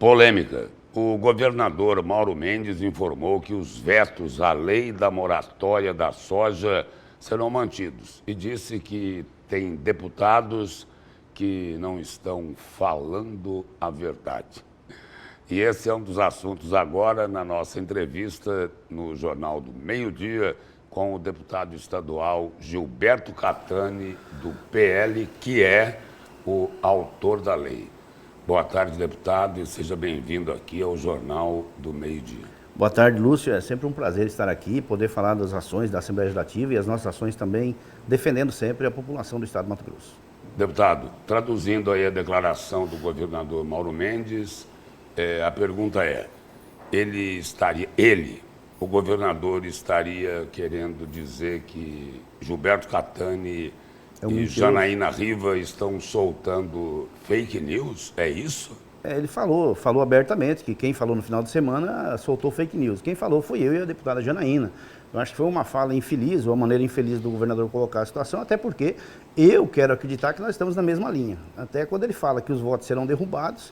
Polêmica. O governador Mauro Mendes informou que os vetos à lei da moratória da soja serão mantidos e disse que tem deputados que não estão falando a verdade. E esse é um dos assuntos agora na nossa entrevista no Jornal do Meio-Dia com o deputado estadual Gilberto Catani, do PL, que é o autor da lei. Boa tarde, deputado, e seja bem-vindo aqui ao Jornal do Meio-Dia. Boa tarde, Lúcio. É sempre um prazer estar aqui, poder falar das ações da Assembleia Legislativa e as nossas ações também, defendendo sempre a população do Estado de Mato Grosso. Deputado, traduzindo aí a declaração do governador Mauro Mendes, a pergunta é, o governador estaria querendo dizer que Gilberto Catani e Janaína Riva estão soltando fake news? É isso? Ele falou abertamente que quem falou no final de semana soltou fake news. Quem falou foi eu e a deputada Janaína. Eu acho que foi uma fala infeliz, ou uma maneira infeliz do governador colocar a situação, até porque eu quero acreditar que nós estamos na mesma linha. Até quando ele fala que os votos serão derrubados,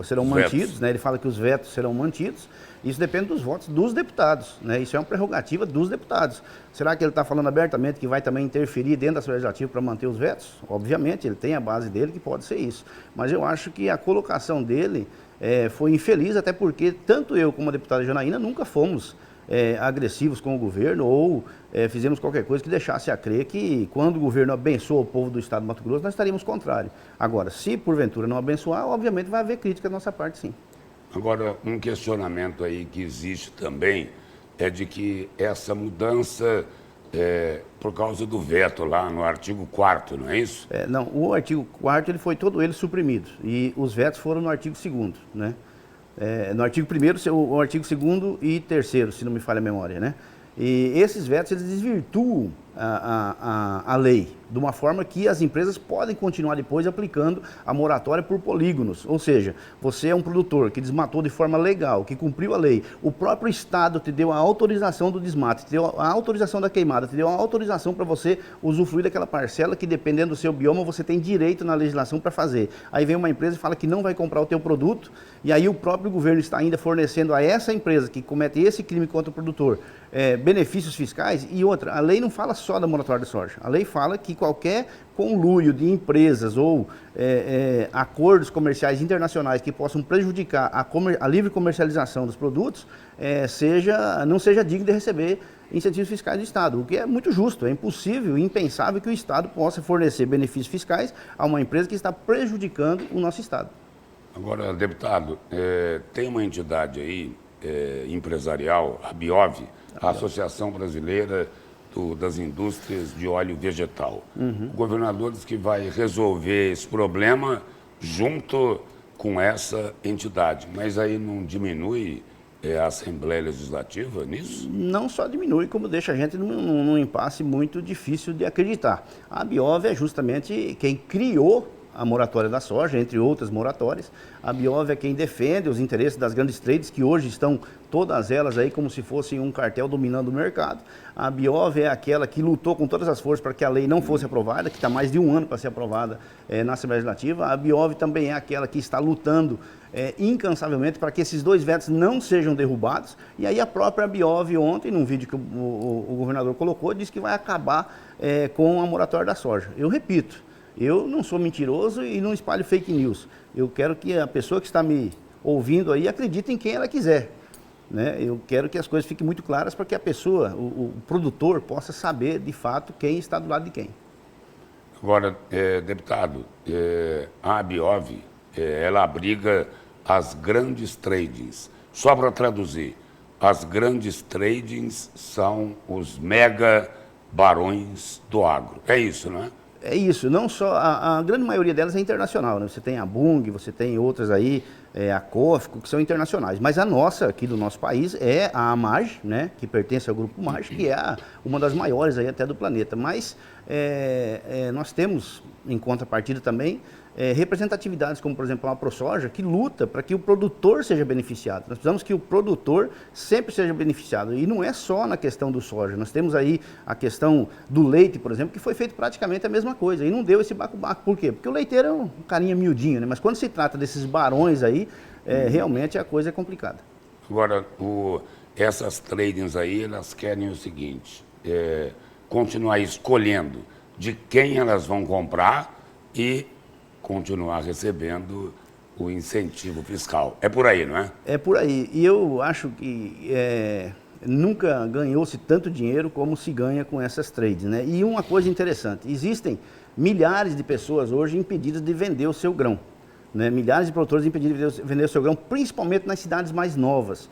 serão mantidos, né? Ele fala que os vetos serão mantidos, isso depende dos votos dos deputados, né? Isso é uma prerrogativa dos deputados. Será que ele está falando abertamente que vai também interferir dentro da Assembleia Legislativa para manter os vetos? Obviamente, ele tem a base dele que pode ser isso. Mas eu acho que a colocação dele foi infeliz, até porque tanto eu como a deputada Janaína nunca fomos agressivos com o governo ou fizemos qualquer coisa que deixasse a crer que quando o governo abençoa o povo do Estado de Mato Grosso, nós estaríamos contrários. Agora, se porventura não abençoar, obviamente vai haver crítica da nossa parte, sim. Agora, um questionamento aí que existe também é de que essa mudança por causa do veto lá no artigo 4º, não é isso? Não, o artigo 4º ele foi todo ele suprimido e os vetos foram no artigo 2º, né? No artigo 1º, o artigo 2º e 3º, se não me falha a memória, né? E esses vetos, eles desvirtuam a lei, de uma forma que as empresas podem continuar depois aplicando a moratória por polígonos. Ou seja, você é um produtor que desmatou de forma legal, que cumpriu a lei, o próprio Estado te deu a autorização do desmate, te deu a autorização da queimada, te deu a autorização para você usufruir daquela parcela que, dependendo do seu bioma, você tem direito na legislação para fazer. Aí vem uma empresa e fala que não vai comprar o teu produto, e aí o próprio governo está ainda fornecendo a essa empresa que comete esse crime contra o produtor benefícios fiscais. E outra, a lei não fala só da moratória de soja, a lei fala que qualquer conluio de empresas ou acordos comerciais internacionais que possam prejudicar a livre comercialização dos produtos não seja digno de receber incentivos fiscais do Estado, o que é muito justo. É impossível, impensável que o Estado possa fornecer benefícios fiscais a uma empresa que está prejudicando o nosso Estado. Agora, deputado, tem uma entidade aí empresarial, a BIOV, a Associação Brasileira das Indústrias de Óleo Vegetal. O governador diz que vai resolver esse problema junto com essa entidade, mas aí não diminui a Assembleia Legislativa nisso? Não só diminui, como deixa a gente num impasse muito difícil de acreditar. A BIOV é justamente quem criou a moratória da soja, entre outras moratórias. A BIOV é quem defende os interesses das grandes trades, que hoje estão todas elas aí como se fossem um cartel dominando o mercado. A BIOV é aquela que lutou com todas as forças para que a lei não fosse aprovada, que está mais de um ano para ser aprovada na Assembleia Legislativa. A BIOV também é aquela que está lutando incansavelmente para que esses dois vetos não sejam derrubados. E aí a própria BIOV ontem, num vídeo que o governador colocou, disse que vai acabar com a moratória da soja. Eu repito, eu não sou mentiroso e não espalho fake news. Eu quero que a pessoa que está me ouvindo aí acredite em quem ela quiser, né? Eu quero que as coisas fiquem muito claras para que a pessoa, o produtor, possa saber de fato quem está do lado de quem. Agora, deputado, a BIOV, ela abriga as grandes tradings. Só para traduzir, as grandes tradings são os mega barões do agro. É isso, não é? É isso, não só, a grande maioria delas é internacional, né? Você tem a Bunge, você tem outras aí, a COFCO, que são internacionais, mas a nossa, aqui do nosso país, é a AMAG, né? Que pertence ao grupo MAG, que é uma das maiores aí até do planeta, mas nós temos, em contrapartida também, representatividades como, por exemplo, a ProSoja, que luta para que o produtor seja beneficiado. Nós precisamos que o produtor sempre seja beneficiado. E não é só na questão do soja. Nós temos aí a questão do leite, por exemplo, que foi feito praticamente a mesma coisa. E não deu esse baco-baco. Por quê? Porque o leiteiro é um carinha miudinho, né? Mas quando se trata desses barões aí, realmente a coisa é complicada. Agora, essas tradings aí, elas querem o seguinte, continuar escolhendo de quem elas vão comprar e continuar recebendo o incentivo fiscal. É por aí, não é? É por aí. E eu acho que nunca ganhou-se tanto dinheiro como se ganha com essas trades, né? E uma coisa interessante, existem milhares de pessoas hoje impedidas de vender o seu grão, né? Milhares de produtores impedidos de vender o seu grão, principalmente nas cidades mais novas.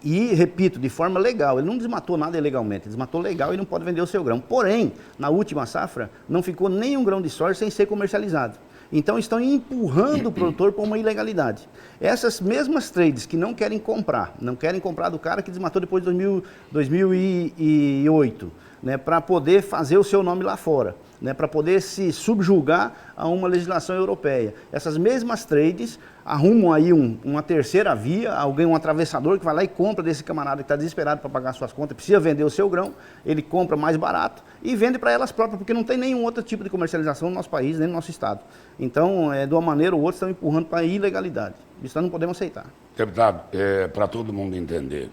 E, repito, de forma legal, ele não desmatou nada ilegalmente, desmatou legal e não pode vender o seu grão. Porém, na última safra, não ficou nenhum grão de soja sem ser comercializado. Então, estão empurrando o produtor para uma ilegalidade. Essas mesmas trades que não querem comprar do cara que desmatou depois de 2008, né, para poder fazer o seu nome lá fora, né, para poder se subjugar a uma legislação europeia. Essas mesmas trades arrumam aí uma terceira via, um atravessador que vai lá e compra desse camarada que está desesperado para pagar suas contas, precisa vender o seu grão, ele compra mais barato e vende para elas próprias, porque não tem nenhum outro tipo de comercialização no nosso país, nem no nosso estado. Então, de uma maneira ou outra, estão empurrando para a ilegalidade. Isso nós não podemos aceitar. Deputado, para todo mundo entender,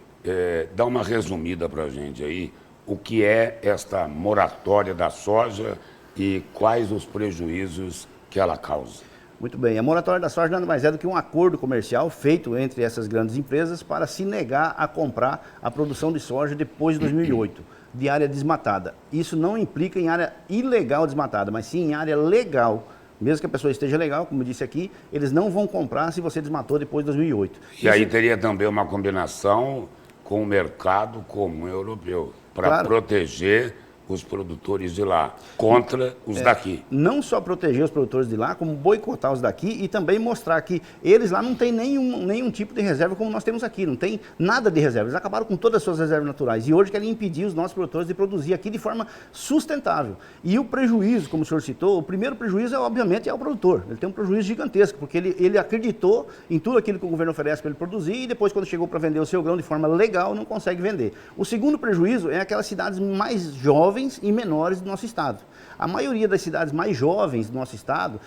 dá uma resumida para a gente aí, o que é esta moratória da soja e quais os prejuízos que ela causa. Muito bem, a moratória da soja nada mais é do que um acordo comercial feito entre essas grandes empresas para se negar a comprar a produção de soja depois de 2008, de área desmatada. Isso não implica em área ilegal desmatada, mas sim em área legal. Mesmo que a pessoa esteja legal, como eu disse aqui, eles não vão comprar se você desmatou depois de 2008. E aí teria também uma combinação com o mercado comum europeu, para proteger os produtores de lá, contra os daqui. Não só proteger os produtores de lá, como boicotar os daqui e também mostrar que eles lá não têm nenhum tipo de reserva como nós temos aqui, não tem nada de reserva. Eles acabaram com todas as suas reservas naturais e hoje querem impedir os nossos produtores de produzir aqui de forma sustentável. E o prejuízo, como o senhor citou, o primeiro prejuízo obviamente é o produtor. Ele tem um prejuízo gigantesco, porque ele acreditou em tudo aquilo que o governo oferece para ele produzir e depois quando chegou para vender o seu grão de forma legal, não consegue vender. O segundo prejuízo é aquelas cidades mais jovens e menores do nosso estado. A maioria das cidades mais jovens do nosso estado,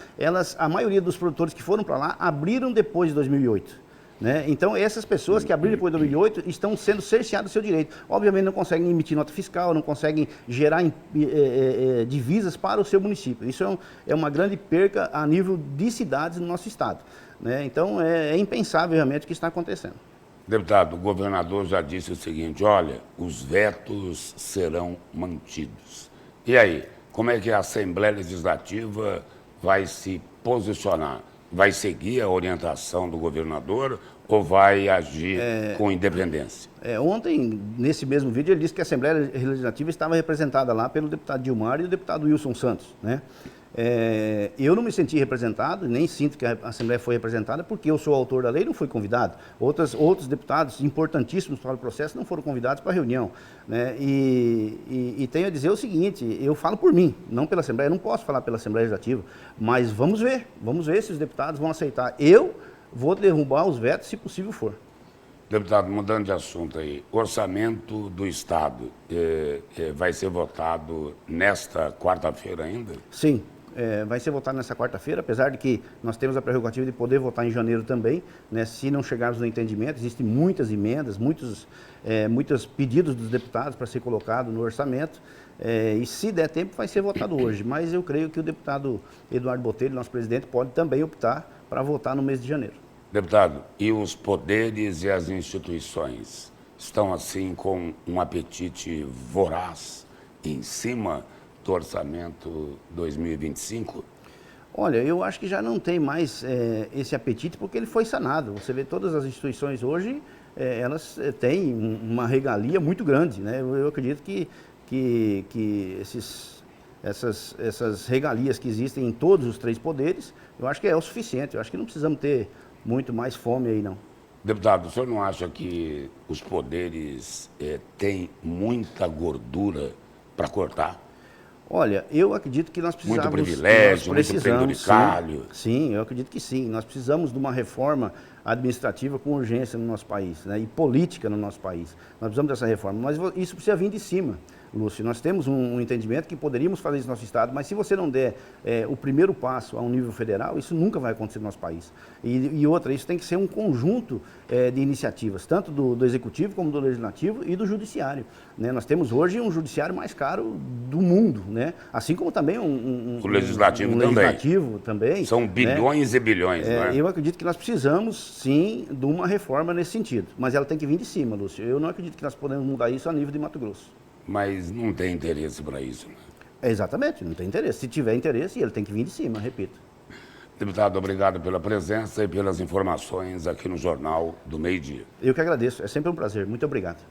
a maioria dos produtores que foram para lá abriram depois de 2008. Né? Então, essas pessoas que abriram depois de 2008 estão sendo cerceadas do seu direito. Obviamente, não conseguem emitir nota fiscal, não conseguem gerar divisas para o seu município. Isso é uma grande perca a nível de cidades no nosso estado. Né? Então, é impensável realmente o que está acontecendo. Deputado, o governador já disse o seguinte, olha, os vetos serão mantidos. E aí, como é que a Assembleia Legislativa vai se posicionar? Vai seguir a orientação do governador ou vai agir com independência? Ontem, nesse mesmo vídeo, ele disse que a Assembleia Legislativa estava representada lá pelo deputado Dilmar e o deputado Wilson Santos, né? Eu não me senti representado, nem sinto que a Assembleia foi representada, porque eu sou autor da lei e não fui convidado. Outros deputados importantíssimos para o processo não foram convidados para a reunião. Né? E tenho a dizer o seguinte, eu falo por mim, não pela Assembleia, eu não posso falar pela Assembleia Legislativa, mas vamos ver se os deputados vão aceitar. Eu vou derrubar os vetos se possível for. Deputado, mudando de assunto aí, o orçamento do Estado vai ser votado nesta quarta-feira ainda? Sim. Vai ser votado nessa quarta-feira, apesar de que nós temos a prerrogativa de poder votar em janeiro também, né, se não chegarmos no entendimento. Existem muitas emendas, muitos pedidos dos deputados para ser colocado no orçamento, e se der tempo vai ser votado hoje, mas eu creio que o deputado Eduardo Botelho, nosso presidente, pode também optar para votar no mês de janeiro. Deputado, e os poderes e as instituições estão assim com um apetite voraz em cima do orçamento 2025? Olha, eu acho que já não tem mais esse apetite porque ele foi sanado. Você vê todas as instituições hoje, elas têm uma regalia muito grande, né? Eu acredito que essas regalias que existem em todos os três poderes, eu acho que é o suficiente. Eu acho que não precisamos ter muito mais fome aí, não. Deputado, o senhor não acha que os poderes têm muita gordura para cortar? Olha, eu acredito que nós precisamos... Muito privilégio, muito penduricalho. Sim, eu acredito que sim. Nós precisamos de uma reforma administrativa com urgência no nosso país, né? E política no nosso país. Nós precisamos dessa reforma, mas isso precisa vir de cima, Lúcio. Nós temos um entendimento que poderíamos fazer isso no nosso Estado, mas se você não der o primeiro passo a um nível federal, isso nunca vai acontecer no nosso país. E outra, isso tem que ser um conjunto de iniciativas, tanto do Executivo como do Legislativo e do Judiciário, né? Nós temos hoje um judiciário mais caro do mundo, né? Assim como também o Legislativo também. São bilhões, né? E bilhões, não é? Eu acredito que nós precisamos, sim, de uma reforma nesse sentido, mas ela tem que vir de cima, Lúcio. Eu não acredito que nós podemos mudar isso a nível de Mato Grosso. Mas não tem interesse para isso, né? Exatamente, não tem interesse. Se tiver interesse, ele tem que vir de cima, repito. Deputado, obrigado pela presença e pelas informações aqui no Jornal do Meio-Dia. Eu que agradeço, é sempre um prazer. Muito obrigado.